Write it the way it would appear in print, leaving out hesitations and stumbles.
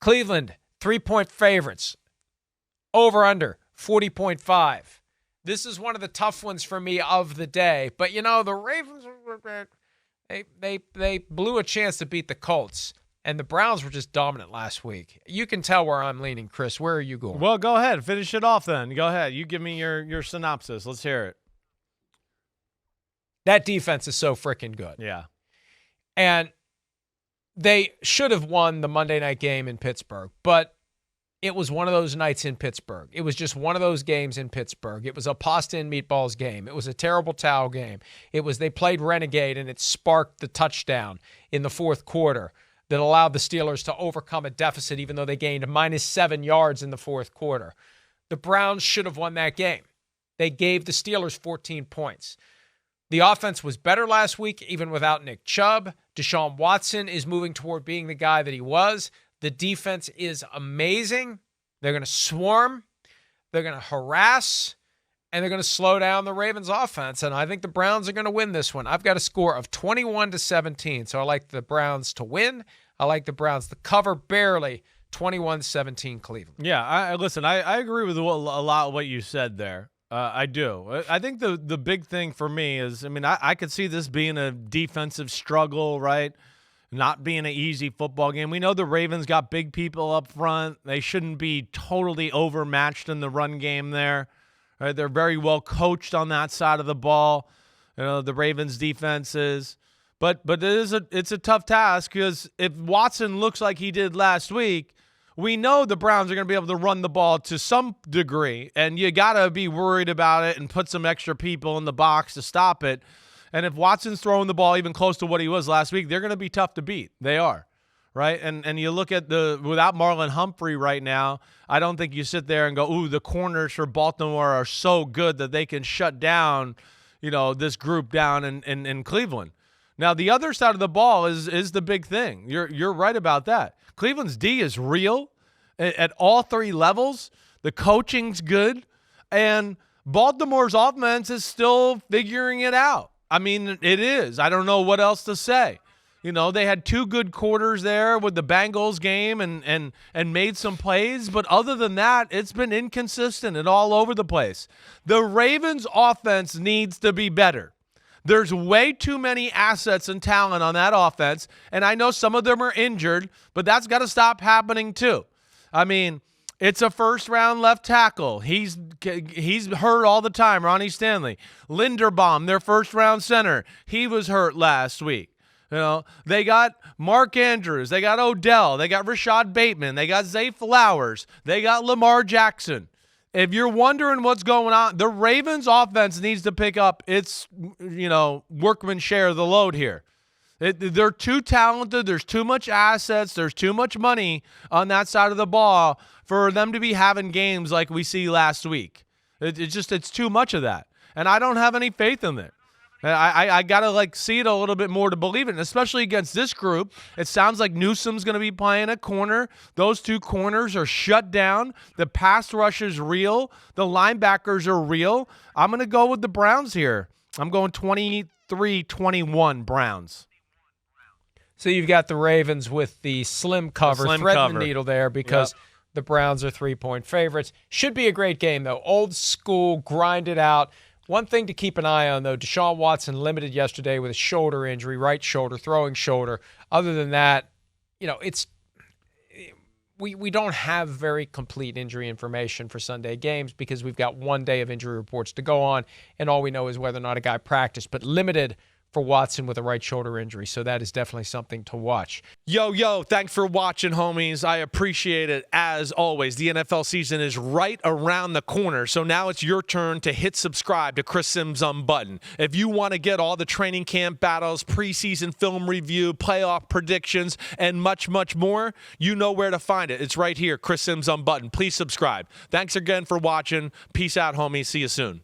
Cleveland, 3-point favorites. Over under 40.5. This is one of the tough ones for me of the day. But, the Ravens, they blew a chance to beat the Colts. And the Browns were just dominant last week. You can tell where I'm leaning, Chris. Where are you going? Well, go ahead. Finish it off then. Go ahead. You give me your synopsis. Let's hear it. That defense is so freaking good. Yeah. And they should have won the Monday night game in Pittsburgh, but it was one of those nights in Pittsburgh. It was just one of those games in Pittsburgh. It was a pasta and meatballs game. It was a terrible towel game. They played Renegade, and it sparked the touchdown in the fourth quarter that allowed the Steelers to overcome a deficit, even though they gained -7 yards in the fourth quarter. The Browns should have won that game. They gave the Steelers 14 points. The offense was better last week, even without Nick Chubb. Deshaun Watson is moving toward being the guy that he was. The defense is amazing. They're going to swarm. They're going to harass. And they're going to slow down the Ravens offense. And I think the Browns are going to win this one. I've got a score of 21-17. So I like the Browns to win. I like the Browns to cover barely. 21-17 Cleveland. Yeah, I agree with a lot of what you said there. I do. I think the big thing for me is, I could see this being a defensive struggle, right? Not being an easy football game. We know the Ravens got big people up front. They shouldn't be totally overmatched in the run game there. Right? They're very well coached on that side of the ball. The Ravens defense is. But it's a tough task because if Watson looks like he did last week, we know the Browns are going to be able to run the ball to some degree, and you got to be worried about it and put some extra people in the box to stop it. And if Watson's throwing the ball even close to what he was last week, they're going to be tough to beat. They are, right? And you look at without Marlon Humphrey right now, I don't think you sit there and go, ooh, the corners for Baltimore are so good that they can shut down, this group down in Cleveland. Now, the other side of the ball is the big thing. You're right about that. Cleveland's D is real at all three levels. The coaching's good. And Baltimore's offense is still figuring it out. It is. I don't know what else to say. They had 2 good quarters there with the Bengals game and made some plays. But other than that, it's been inconsistent and all over the place. The Ravens offense needs to be better. There's way too many assets and talent on that offense, and I know some of them are injured, but that's got to stop happening too. It's a first-round left tackle. He's hurt all the time, Ronnie Stanley. Linderbaum, their first-round center, he was hurt last week. They got Mark Andrews. They got Odell. They got Rashad Bateman. They got Zay Flowers. They got Lamar Jackson. If you're wondering what's going on, the Ravens offense needs to pick up its, workman's share of the load here. They're too talented. There's too much assets. There's too much money on that side of the ball for them to be having games like we see last week. It's too much of that. And I don't have any faith in it. I got to see it a little bit more to believe it, and especially against this group. It sounds like Newsom's going to be playing a corner. Those 2 corners are shut down. The pass rush is real. The linebackers are real. I'm going to go with the Browns here. I'm going 23-21 Browns. So you've got the Ravens with the slim cover, threading the needle there because the Browns are 3-point favorites. Should be a great game, though. Old school, grind it out. One thing to keep an eye on, though, Deshaun Watson limited yesterday with a shoulder injury, right shoulder, throwing shoulder. Other than that, we don't have very complete injury information for Sunday games because we've got 1 day of injury reports to go on, and all we know is whether or not a guy practiced, but limited for Watson with a right shoulder injury. So that is definitely something to watch. Yo, thanks for watching, homies. I appreciate it. As always, the NFL season is right around the corner. So now it's your turn to hit subscribe to Chris Simms Unbuttoned. If you want to get all the training camp battles, preseason film review, playoff predictions, and much, much more, you know where to find it. It's right here, Chris Simms Unbuttoned. Please subscribe. Thanks again for watching. Peace out, homies. See you soon.